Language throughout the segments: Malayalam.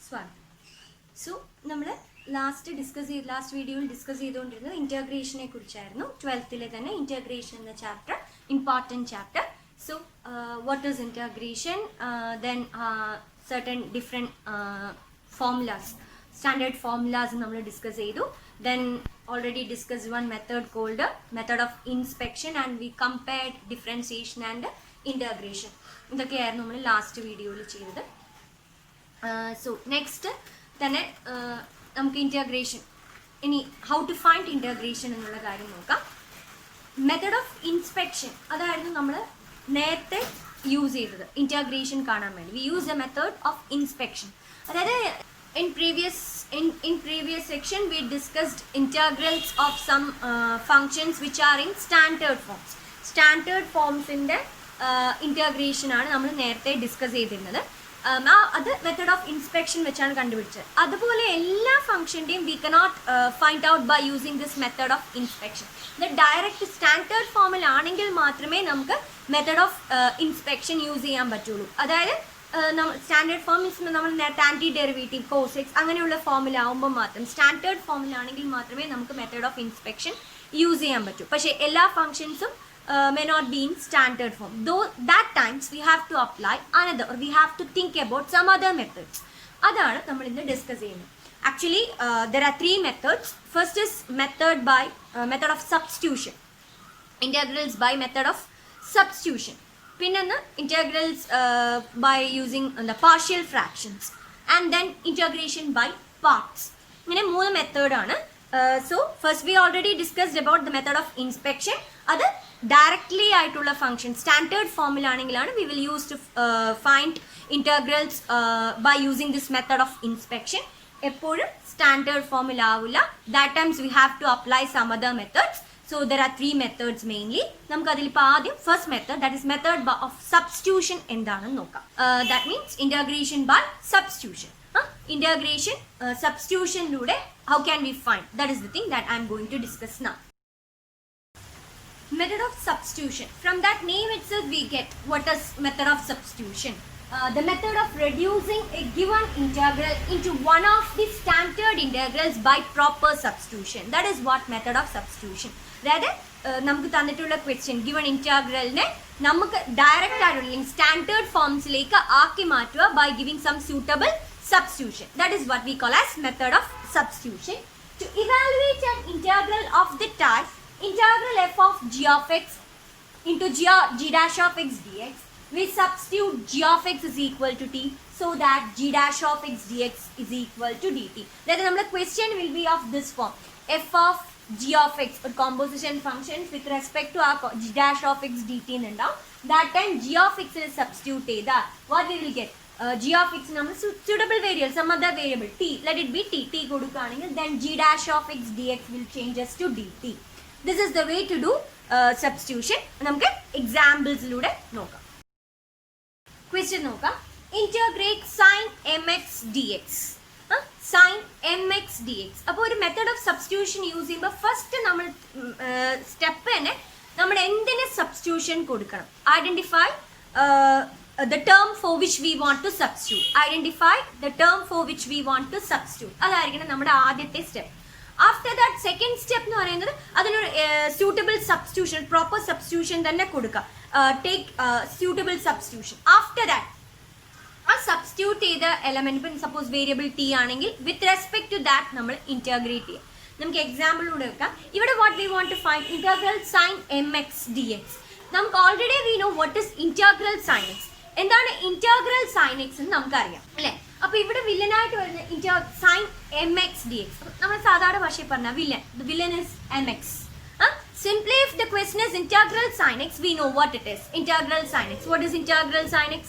സ്വാഗതം. സോ നമ്മൾ ലാസ്റ്റ് വീഡിയോയിൽ ഡിസ്കസ് ചെയ്തുകൊണ്ടിരുന്നത് ഇൻറ്റഗ്രേഷനെ കുറിച്ചായിരുന്നു. 12th തന്നെ ഇൻറ്റഗ്രേഷൻ എന്ന chapter, important chapter. So what is integration, then certain different formulas, standard formulas നമ്മൾ ഡിസ്കസ് ചെയ്തു. Then already discussed one method called method of inspection, and we compared differentiation and integration. ഇതൊക്കെയായിരുന്നു നമ്മൾ ലാസ്റ്റ് വീഡിയോയിൽ ചെയ്തത്. സോ നെക്സ്റ്റ് തന്നെ നമുക്ക് ഇൻറ്റഗ്രേഷൻ, ഇനി ഹൗ ടു ഫൈൻഡ് ഇൻറ്റഗ്രേഷൻ എന്നുള്ള കാര്യം നോക്കാം. മെത്തഡ് ഓഫ് ഇൻസ്പെക്ഷൻ അതായിരുന്നു നമ്മൾ നേരത്തെ യൂസ് ചെയ്തത് ഇൻറ്റഗ്രേഷൻ കാണാൻ വേണ്ടി. We use A method of inspection. അതായത് in previous section we discussed integrals of some functions which are in standard forms. Standard forms in the integration ആണ് നമ്മൾ നേരത്തെ ഡിസ്കസ് ചെയ്തിരുന്നത്. അത് മെത്തഡ് ഓഫ് ഇൻസ്പെക്ഷൻ വെച്ചാണ് കണ്ടുപിടിച്ചത്. അതുപോലെ എല്ലാ ഫംഗ്ഷൻ്റെയും we cannot find out by using this method of inspection. ഇത് ഡയറക്റ്റ് സ്റ്റാൻഡേർഡ് ഫോമിലാണെങ്കിൽ മാത്രമേ നമുക്ക് മെത്തഡ് ഓഫ് ഇൻസ്പെക്ഷൻ യൂസ് ചെയ്യാൻ പറ്റുള്ളൂ. അതായത് സ്റ്റാൻഡേർഡ് ഫോം മീൻസ് നമ്മൾ നേരത്തെ ആൻറ്റി ഡെറിവേറ്റീവ് കോസെക്സ് അങ്ങനെയുള്ള ഫോമിലാവുമ്പോൾ മാത്രം, സ്റ്റാൻഡേർഡ് ഫോമിലാണെങ്കിൽ മാത്രമേ നമുക്ക് മെത്തേഡ് ഓഫ് ഇൻസ്പെക്ഷൻ യൂസ് ചെയ്യാൻ പറ്റൂ. പക്ഷേ എല്ലാ ഫംഗ്ഷൻസും may not be in standard form. Though that times we have to apply another, or we have to think about some other methods. അതാണ് നമ്മൾ ഇന്ന് ഡിസ്കസ് ചെയ്യുന്നത്. Actually there are three methods. First is method of substitution. Integrals by method of substitution. പിന്നെ integrals by using the partial fractions, and then integration by parts. ഇങ്ങനെ മൂന്ന് മെത്തേഡാണ്. So first we already discussed about the method of inspection. അത് ഡയറക്ട്ലി ആയിട്ടുള്ള ഫംഗ്ഷൻ സ്റ്റാൻഡേർഡ് ഫോമിലാണെങ്കിലാണ് we will use to find integrals by using this method of inspection. എപ്പോഴും standard ഫോമിലാവില്ല. That times we have to apply some other methods. So there are three methods mainly. നമുക്ക് അതിലിപ്പോൾ ആദ്യം first method, that is method of substitution എന്താണെന്ന് നോക്കാം. That means integration by substitution. Integration substitutionലൂടെ how can we find? That is the thing that I am going to discuss now. Method of substitution. From that name itself we get what is method of substitution. The method of reducing a given integral into one of the standard integrals by proper substitution. That is what method of substitution. അതായത് നമുക്ക് തന്നിട്ടുള്ള ക്വസ്റ്റ്യൻ ഗിവൺ ഇൻറ്റഗ്രലിനെ നമുക്ക് ഡയറക്റ്റ് ആയിട്ടുള്ള സ്റ്റാൻഡേർഡ് ഫോംസിലേക്ക് ആക്കി മാറ്റുക by giving some suitable substitution. That is what we call as method of substitution. To evaluate an integral of the type integral f of g of x into g dash of x dx, we substitute g of x is equal to t, so that g dash of x dx is equal to dt. Then the question will be of this form: f of g of x, or composition functions with respect to our g dash of x dt. That time g of x is substitute. What we will get? G of x number suitable variable, some other variable t, let it be t കൊടുക്കുകയാണെങ്കിൽ then g dash of x dx will change us to dt. This is the way to do substitution. നമുക്ക് എക്സാമ്പിൾസിലൂടെ നോക്കാം. ക്വസ്റ്റ്യൻ നോക്കാം. integrate sin mx dx. sin mx dx. അപ്പോൾ ഒരു മെത്തേഡ് ഓഫ് സബ്സ്റ്റിറ്റ്യൂഷൻ യൂസ് ചെയ്യുമ്പോൾ ഫസ്റ്റ് നമ്മൾ സ്റ്റെപ്പ് തന്നെ നമ്മൾ എന്തിന് സബ്സ്റ്റിറ്റ്യൂഷൻ കൊടുക്കണം. Identify the term for which we want to substitute. Identify the term for which we want to substitute. അതായിരിക്കണം നമ്മുടെ ആദ്യത്തെ step. After that second step എന്ന് പറയുന്നത് അതിനൊരു സ്യൂട്ടബിൾ സബ്സ്റ്റിറ്റ്യൂഷൻ, പ്രോപ്പർ സബ്സ്റ്റിറ്റ്യൂഷൻ തന്നെ കൊടുക്കുക. Take suitable substitution. After that ആ സബ്സ്റ്റിറ്റ്യൂട്ട് ചെയ്ത എലമെന്റ്, ഇപ്പം സപ്പോസ് വേരിയബിൾ ടി ആണെങ്കിൽ വിത്ത് റെസ്പെക്ട് ടു ദാറ്റ് നമ്മൾ ഇന്റഗ്രേറ്റ് ചെയ്യാം. നമുക്ക് എക്സാമ്പിളിലൂടെ വെക്കാം. ഇവിടെ what we want to find integral sine M X D X. നമുക്ക് already we know what is integral sine X. എന്താണ് ഇന്റഗ്രൽ സൈൻ എക്സ് എന്ന് നമുക്കറിയാം അല്ലേ. അപ്പൊ ഇവിടെ വില്ലനായിട്ട് വരുന്ന sine M X D x, നമ്മൾ സാധാരണ ഭാഷയിൽ പറഞ്ഞ villain is m x. Simply if the question is integral sin x, we know what it is. Integral sin x. What is integral sin x?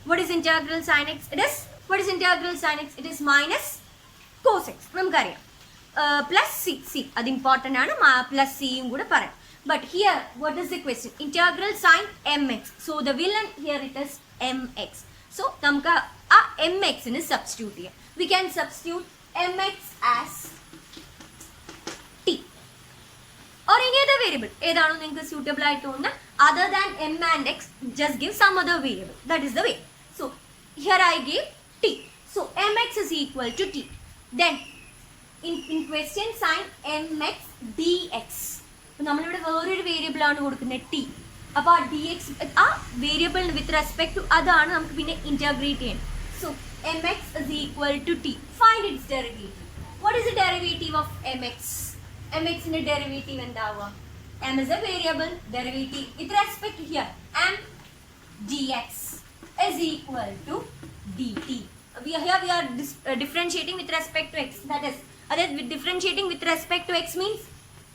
What is integral sin x? What is integral sin x? It is minus cos x. നമുക്കറിയാം. Plus c. അത് ഇമ്പോർട്ടൻ്റ് ആണ്. പ്ലസ് സിയും കൂടെ പറയാം. But here, what is the question? Integral sin mx. So the villain here it is mx. So നമുക്ക് ആ mx നെ substitute ചെയ്യാം. We can substitute mx as t or any other variable. ഏതാണോ നിങ്ങൾക്ക് suitable ആയിട്ട് തോന്നുന്നത്, other than m and x, just give some other variable. That is the way. So here I gave t. So So mx is equal to t. Then in question sign mx dx. നമ്മളിവിടെ വേറൊരു വേരിയബിൾ ആണ് കൊടുക്കുന്നത് ടി. അപ്പോൾ ആ ഡി എക്സ് ആ വേരിയബിളിന് വിത്ത് റെസ്പെക്ട് ടു അതാണ് നമുക്ക് പിന്നെ ഇൻറ്റഗ്രേറ്റ് ചെയ്യണം. So M X is equal to T. Find its derivative. What is the derivative of M X? M എക്സിന്റെ ഡെറിവേറ്റീവ് എന്താവുക? M is a variable. Derivative with respect here M dx is equal to dt. Here we are differentiating with respect to x. That is, differentiating with respect to x means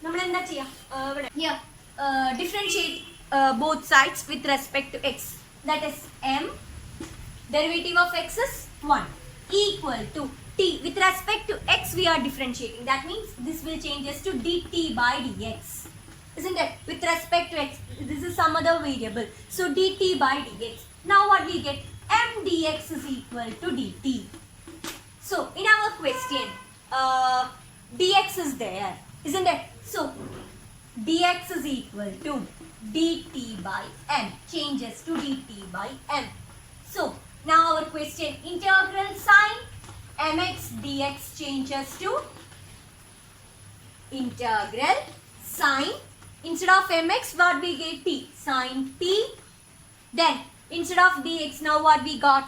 നമ്മൾ എന്താ ചെയ്യുക? Here differentiate both sides with respect to x. That is m derivative of x is 1 equal to t. With respect to x we are differentiating. That means this will change us to dt by dx. Isn't it? With respect to x, this is some other variable. So dt by dx. Now what we get? M dx is equal to dt. So in our question, dx is there, isn't it? So dx is equal to dt by m. Changes to dt by m. So now our question, integral sine mx dx changes to integral sine. Instead of mx, what we get? T. Sin t. Then, instead of dx, now what we got?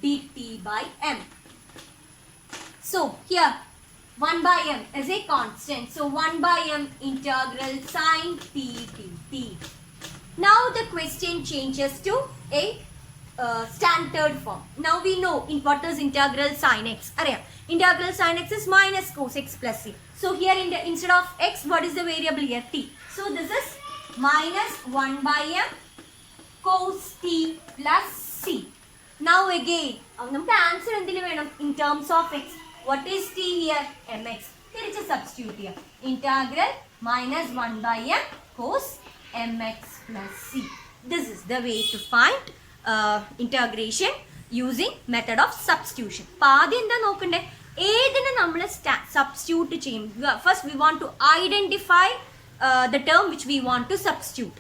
dt by m. So, here, 1 by m is a constant. So, 1 by m integral sin t dt. Now, the question changes to a standard form. Now, we know in what is integral sin x. Integral sin x is minus cos x plus c. So, here instead of x, what is the variable here? T. So this is minus 1 by m cos t plus c. Now again, നമുക്ക് ആൻസർ എന്തിനു വേണം? In terms of x. What is t here? mx. തിരിച്ച് സബ്സ്റ്റിറ്റ്യൂട്ട് ചെയ്യാം. Integral minus 1 by m cos mx plus c. This is the way to find integration using method of substitution. അപ്പോൾ ആദ്യം എന്താ നോക്കണ്ടേ? ഏതിനെ നമ്മൾ സബ്സ്റ്റിറ്റ്യൂട്ട് ചെയ്യും? First we want to identify the term which we want to substitute.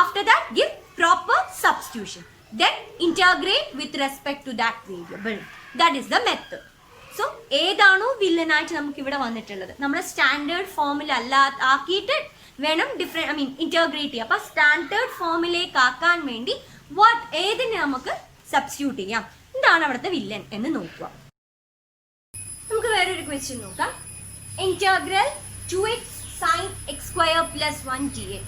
After that, give proper substitution. Then integrate with respect to that variable. That is the method. So, ഏതാണോ വില്ലനായിട്ട് നമുക്ക് ഇവിടെ വന്നിട്ടുള്ളത് നമ്മുടെ സ്റ്റാൻഡേർഡ് ഫോമിൽ ആക്കിയിട്ട് വേണം ഇന്റഗ്രേറ്റ് ചെയ്യാം. അപ്പോൾ സ്റ്റാൻഡേർഡ് ഫോമിലേക്ക് ആക്കാൻ വേണ്ടി ഏതിനെ നമുക്ക് സബ്സ്റ്റിറ്റ്യൂട്ട് ചെയ്യാം? എന്താണ് അവിടുത്തെ വില്ലൻ എന്ന് നോക്കുക. നമുക്ക് വേറൊരു ക്വസ്റ്റ്യൻ നോക്കാം. Integral 2x sin x square plus 1 dx.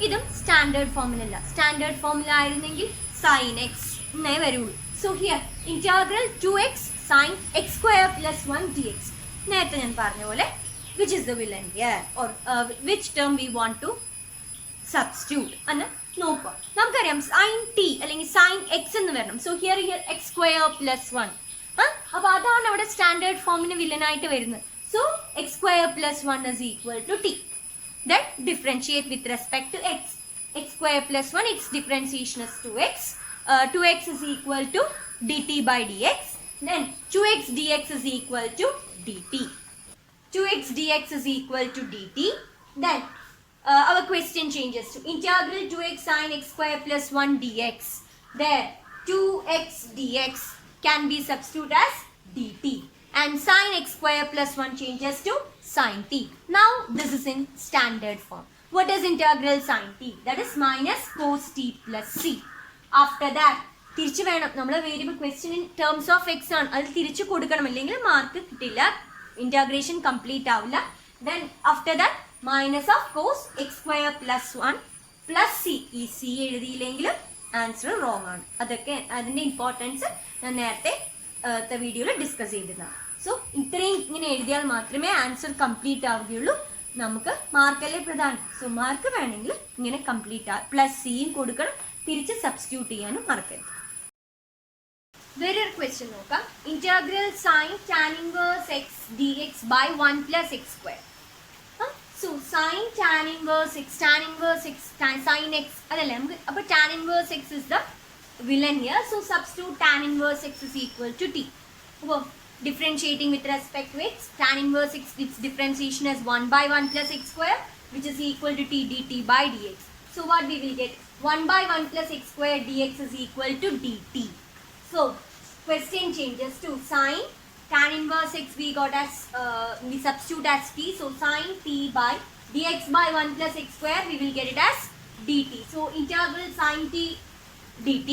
ഇതും സ്റ്റാൻഡേർഡ് ഫോമിലല്ല. സ്റ്റാൻഡേർഡ് ഫോമിലായിരുന്നെങ്കിൽ sin x എന്നേ വരുള്ളൂ. So here integral 2x sin x square plus 1 dx. നേരത്തെ ഞാൻ പറഞ്ഞ പോലെ which is the villain here or which term we want to substitute എന്ന് നോക്കുക. നമുക്കറിയാം sin t അല്ലെങ്കിൽ sin x എന്ന് വരണം. So here x square plus 1. അപ്പോൾ അതാണ് അവിടെ സ്റ്റാൻഡേർഡ് ഫോമിന് വില്ലനായിട്ട് വരുന്നത്. So, x square plus 1 is equal to t. Then, differentiate with respect to x. X square plus 1, its differentiation is 2x. 2x is equal to dt by dx. Then, 2x dx is equal to dt. 2x dx is equal to dt. Then, our question changes to integral 2x sin x square plus 1 dx. There, 2x dx can be substituted as dt. And sin x square plus 1 changes to sin t. Now this is in standard form. What is integral sin t? That is minus cos t plus c. After that, തിരിച്ചു വേണം. നമ്മൾ variable question in terms of x ആണ്. അത് തിരിച്ചു കൊടുക്കണം, ഇല്ലെങ്കിൽ മാർക്ക് കിട്ടില്ല, ഇന്റഗ്രേഷൻ കംപ്ലീറ്റ് ആവില്ല. Then after that minus of cos x square plus 1 plus c. ഈ സി എഴുതിയില്ലെങ്കിൽ ആൻസർ റോങ് ആണ്. അതൊക്കെ അതിൻ്റെ ഇമ്പോർട്ടൻസ് ഞാൻ നേരത്തെ വീഡിയോയിൽ ഡിസ്കസ് ചെയ്തതാണ്. സോ ഇത്രയും ഇങ്ങനെ എഴുതിയാൽ മാത്രമേ ആൻസർ കംപ്ലീറ്റ് ആവുകയുള്ളൂ. നമുക്ക് മാർക്കല്ലേ പ്രധാനം. സോ മാർക്ക് വേണമെങ്കിൽ ഇങ്ങനെ കംപ്ലീറ്റ് പ്ലസ് സിയും കൊടുക്കണം, തിരിച്ച് സബ്സ്റ്റിറ്റ്യൂട്ട് ചെയ്യാനും മറക്കരുത്. വേറൊരു ക്വസ്റ്റ്യൻ നോക്കാം. Integral sine tan inverse x D x by 1 plus x square. So sine tan inverse x, tan inverse x sine x അതല്ലേ നമുക്ക്. അപ്പോൾ tan inverse x is the villain here. So substitute tan inverse x is equal to t. So differentiating with respect to x, tan inverse x, its differentiation is 1 by 1 plus x square, which is equal to t dt by dx. So what we will get? 1 by 1 plus x square dx is equal to dt. So question changes to sine tan inverse x we got as we substitute as t, so sine t by dx by 1 plus x square we will get it as dt. So integral sine t dt.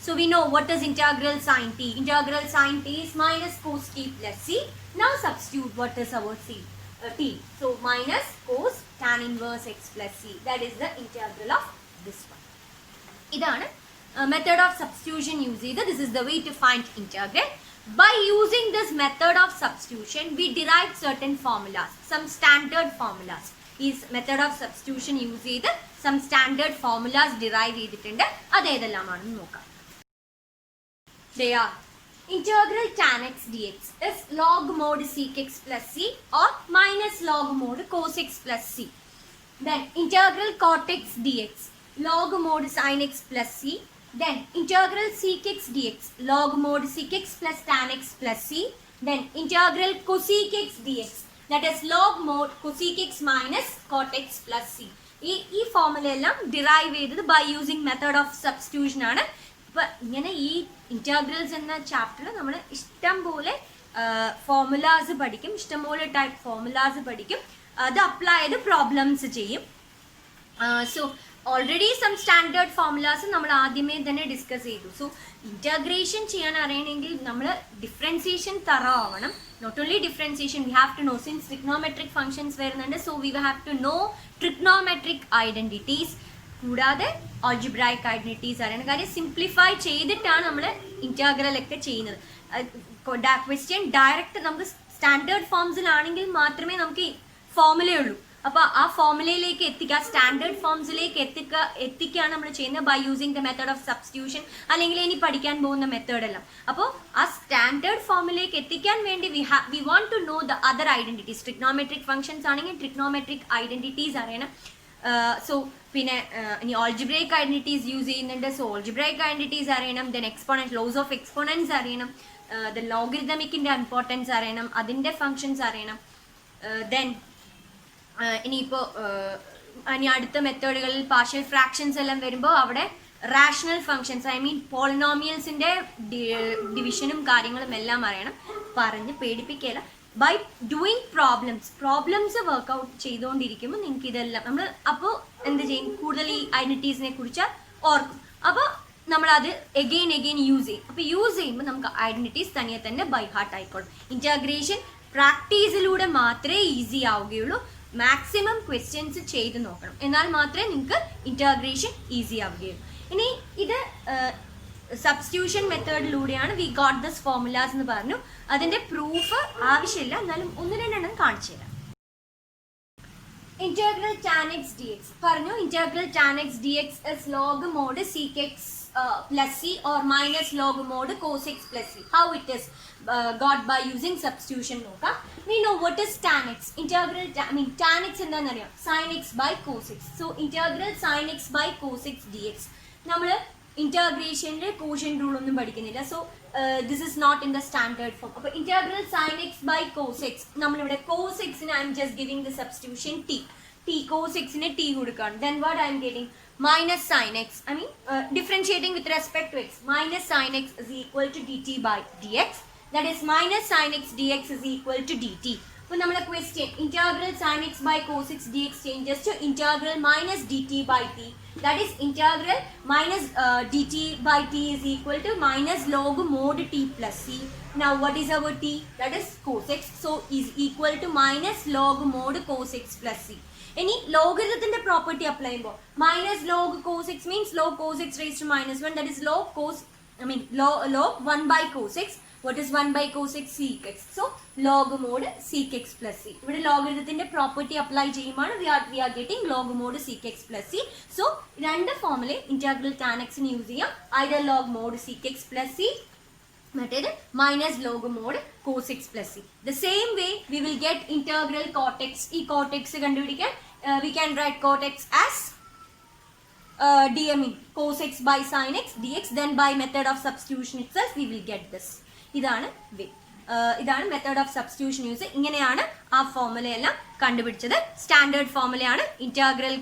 So we know what is integral sine t. Integral sine t is minus cos t plus c. Now substitute what is our c t. So minus cos tan inverse x plus c. That is the integral of this one. ഇതാണ് method of substitution use ചെയ്ത്. This is the way to find integral. By using this method of substitution, we derive certain formulas, some standard formulas. Is method of substitution use ചെയ്ത് some standard formulas derive ചെയ്തിട്ടുണ്ട്. അത് ഏതെല്ലാമാണെന്ന് നോക്കാം. They are integral tan x dx is log mod sec x plus c or minus log mod cos x plus c. Then integral cot x dx log mod sin x plus c. Then integral sec x dx log mod sec x plus tan x plus c. Then integral cosec x dx, that is log mod cosec x minus cot x plus c. ഈ ഫോർമുല എല്ലാം ഡിറൈവ് ചെയ്തത് by using method of substitution ആണ്. ഇപ്പം ഇങ്ങനെ ഈ ഇൻറ്റഗ്രൽസ് എന്ന ചാപ്റ്ററിൽ നമ്മൾ ഇഷ്ടം പോലെ ഫോർമുലാസ് പഠിക്കും, ഇഷ്ടംപോലെ ടൈപ്പ് ഫോർമുലാസ് പഠിക്കും. അത് അപ്ലൈ ചെയ്ത് പ്രോബ്ലംസ് ചെയ്യും. So already some standard formulas നമ്മൾ ആദ്യമേ തന്നെ ഡിസ്കസ് ചെയ്തു. സോ ഇൻറ്റഗ്രേഷൻ ചെയ്യാൻ അറിയണമെങ്കിൽ നമ്മൾ ഡിഫറൻസിയേഷൻ തറവാവണം. Not only differentiation, we have to know since trigonometric functions വരുന്നുണ്ട്. So we have to know trigonometric identities, കൂടാതെ ആൾജിബ്രായിക് ഐഡൻറ്റിറ്റീസ് അറിയണം. കാര്യം സിംപ്ലിഫൈ ചെയ്തിട്ടാണ് നമ്മൾ ഇൻറ്റഗ്രലൊക്കെ ചെയ്യുന്നത്. ക്വസ്റ്റ്യൻ ഡയറക്റ്റ് നമുക്ക് സ്റ്റാൻഡേർഡ് ഫോംസിലാണെങ്കിൽ മാത്രമേ നമുക്ക് ഫോർമുലയുള്ളൂ. അപ്പോൾ ആ ഫോർമുലയിലേക്ക് എത്തിക്കുക, സ്റ്റാൻഡേർഡ് ഫോംസിലേക്ക് എത്തിക്കുകയാണ് നമ്മൾ ചെയ്യുന്നത് by using the method of substitution, അല്ലെങ്കിൽ ഇനി പഠിക്കാൻ പോകുന്ന മെത്തേഡെല്ലാം. അപ്പോൾ ആ സ്റ്റാൻഡേർഡ് ഫോമിലേക്ക് എത്തിക്കാൻ വേണ്ടി we want to know the other identities. Trigonometric functions ആണെങ്കിൽ ട്രിഗ്നോമെട്രിക് ഐഡൻറ്റിറ്റീസ് അറിയണം. സോ പിന്നെ ഇനി ഓൾജിബ്രൈക് ഐഡൻറ്റിറ്റീസ് യൂസ് ചെയ്യുന്നുണ്ട്. സോ ഓൾജിബ്രൈക് ഐഡൻറ്റിറ്റീസ് അറിയണം. Then exponents, laws of exponents അറിയണം. ദെൻ ലോഗരിതമിക്കിൻ്റെ ഇമ്പോർട്ടൻസ് അറിയണം, അതിൻ്റെ ഫംഗ്ഷൻസ് അറിയണം. ദെൻ ഇനിയിപ്പോൾ ഇനി അടുത്ത മെത്തേഡുകളിൽ പാർഷ്യൽ ഫ്രാക്ഷൻസ് എല്ലാം വരുമ്പോൾ അവിടെ റാഷണൽ ഫങ്ഷൻസ്, ഐ മീൻ പോളിനോമിയൽസിൻ്റെ ഡിവിഷനും കാര്യങ്ങളും എല്ലാം അറിയണം. പറഞ്ഞ് പേടിപ്പിക്കുകയില്ല. ബൈ ഡൂയിങ് പ്രോബ്ലംസ് വർക്കൗട്ട് ചെയ്തുകൊണ്ടിരിക്കുമ്പോൾ നിങ്ങൾക്ക് ഇതെല്ലാം നമ്മൾ അപ്പോൾ എന്ത് ചെയ്യും, കൂടുതൽ ഈ ഐഡൻറ്റിറ്റീസിനെ കുറിച്ച് ഓർക്കും. അപ്പോൾ നമ്മളത് എഗെയിൻ യൂസ് ചെയ്യും. അപ്പോൾ യൂസ് ചെയ്യുമ്പോൾ നമുക്ക് ഐഡൻറ്റിറ്റീസ് തനിയെ തന്നെ ബൈ ഹാർട്ട് ആയിക്കോളും. ഇൻറ്റഗ്രേഷൻ പ്രാക്ടീസിലൂടെ മാത്രമേ ഈസി ആവുകയുള്ളൂ. മാക്സിമം ക്വസ്റ്റ്യൻസ് ചെയ്ത് നോക്കണം, എന്നാൽ മാത്രമേ നിങ്ങൾക്ക് ഇൻറ്റഗ്രേഷൻ ഈസി ആവുകയുള്ളൂ. ഇനി ഇത് സബ്സ്റ്റിറ്റ്യൂഷൻ മെത്തേഡിലൂടെയാണ് വി ഗോട്ട് ദിസ് ഫോർമുലാസ് എന്ന് പറഞ്ഞു. അതിൻ്റെ പ്രൂഫ് ആവശ്യമില്ല, എന്നാലും ഒന്ന് രണ്ടെണ്ണം കാണിച്ചു തരാം. ഇന്റഗ്രൽ tan x dx പറഞ്ഞു. Integral tan x dx is log mod sec x plus c or minus log mod cos x plus c. How it is got by using substitution നോക്കാം. We know what is tan x. Integral tan x എന്താണെന്ന് അറിയാം, sin x by cos x. So integral sin x by cos x dx. നമ്മൾ ഇന്റഗ്രേഷൻ്റെ കോഷ്യന്റ് റൂൾ ഒന്നും പഠിക്കുന്നില്ല. So this is not in the standard form. അപ്പോൾ integral sine X by cos X, നമ്മളിവിടെ കോസ് എക്സിന് I am just giving the substitution T cos എക്സിന് ടി കൊടുക്കുകയാണ്. Then what I am getting minus sin x, I mean differentiating with respect to x, minus sin x is equal to dt by dx, that is minus sin x dx is equal to dt. അപ്പോൾ നമ്മുടെ question integral sin x by cos x dx changes to integral minus dt by t, that is integral minus dt by t is equal to minus log mod t plus c. Now what is our t? That is cos x, so is equal to minus log mod cos x plus c. ഇനി ലോഗരിതത്തിന്റെ പ്രോപ്പർട്ടി അപ്ലൈ ചെയ്യുമ്പോൾ minus log cos x means log cos x raise to minus 1, that is log cos log 1 by cos x. What is 1 by cos x? Sec x. So log mod sec x plus c. ഇവിടെ ലോഗരിതത്തിന്റെ പ്രോപ്പർട്ടി അപ്ലൈ ചെയ്യുമ്പോൾ we are getting log mod sec x plus c. So രണ്ട് ഫോമിലെ ഇന്റഗ്രൽ tan x ന് യൂസ് ചെയ്യാം. either log mod sec x plus c, മറ്റേത് minus log mod cos x plus c. The same way we will get integral cot x. ഈ കോട്ട് എക്സ് കണ്ടുപിടിക്കാൻ we can write cot x as cos x by sin x dx. then by method of substitution itself we will get this. ഇതാണ് വേ, ഇതാണ് മെത്തേഡ് ഓഫ് സബ്സ്റ്റിറ്റ്യൂഷൻ യൂസ്. ഇങ്ങനെയാണ് ആ ഫോർമുലയെല്ലാം കണ്ടുപിടിച്ചത്. സ്റ്റാൻഡേർഡ് ഫോർമുലയാണ് integral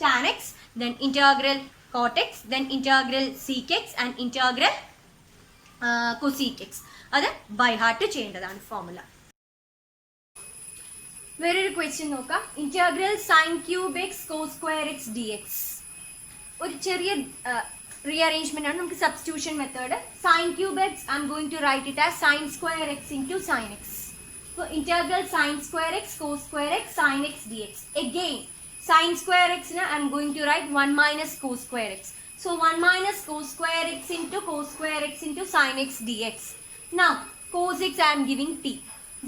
tan x, then integral cot X, then integral sec x and integral cosec x. അത് ബൈ ഹാർട്ട് ചെയ്യേണ്ടതാണ് ഫോർമുല. വേറൊരു ക്വസ്റ്റ്യൻ നോക്കാം. Integral sine cube X cos square X D X. ഒരു ചെറിയ റീഅറേഞ്ച്മെന്റ് ആണ്. നമുക്ക് substitution method. Sine cube X I am going to write it as sine square X into sine X. So integral sin square x cos square x sin x dx. Again sin square x na I am going to write 1 minus cos square x. So 1 minus cos square x into cos square x into sin x dx. Now cos x I am giving t.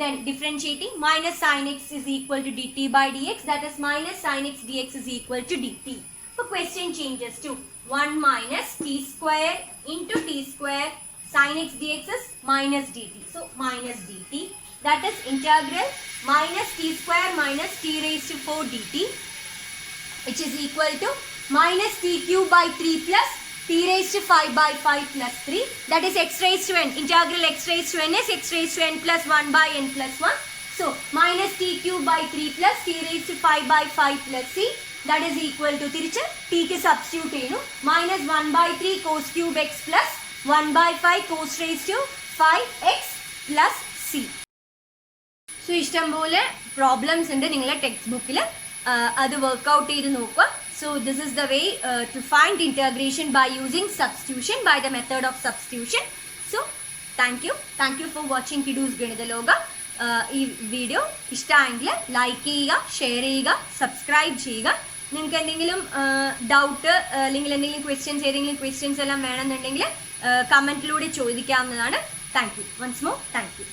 Then differentiating, minus sin x is equal to dt by dx, that is minus sin x dx is equal to dt. So question changes to 1 minus t square into t square sin x dx is minus dt. So minus dt. That is integral minus t square minus t raised to 4 dt, which is equal to minus t cube by 3 plus t raised to 5 by 5 plus 3. That is x raised to n. Integral x raised to n is x raised to n plus 1 by n plus 1. So minus t cube by 3 plus t raised to 5 by 5 plus c. That is equal to തിരിച്ച് t ക്ക് substitute ചെയ്യുന്നു. Minus 1 by 3 cos cube x plus 1 by 5 cos raised to 5x plus c. So ഇഷ്ടംപോലെ പ്രോബ്ലംസ് ഉണ്ട് നിങ്ങളുടെ ടെക്സ്റ്റ് ബുക്കിൽ. അത് വർക്ക്ഔട്ട് ചെയ്ത് നോക്കുക. So this is the way to find integration by using substitution, by the method of substitution. So thank you for watching കിഡൂസ് ഗണിതലോക. ഈ വീഡിയോ ഇഷ്ടമായെങ്കിൽ ലൈക്ക് ചെയ്യുക, ഷെയർ ചെയ്യുക, സബ്സ്ക്രൈബ് ചെയ്യുക. നിങ്ങൾക്ക് എന്തെങ്കിലും ഡൗട്ട് അല്ലെങ്കിൽ എന്തെങ്കിലും ഏതെങ്കിലും ക്വസ്റ്റ്യൻസ് എല്ലാം വേണമെന്നുണ്ടെങ്കിൽ കമൻറ്റിലൂടെ ചോദിക്കാവുന്നതാണ്. Thank you. Once more thank U.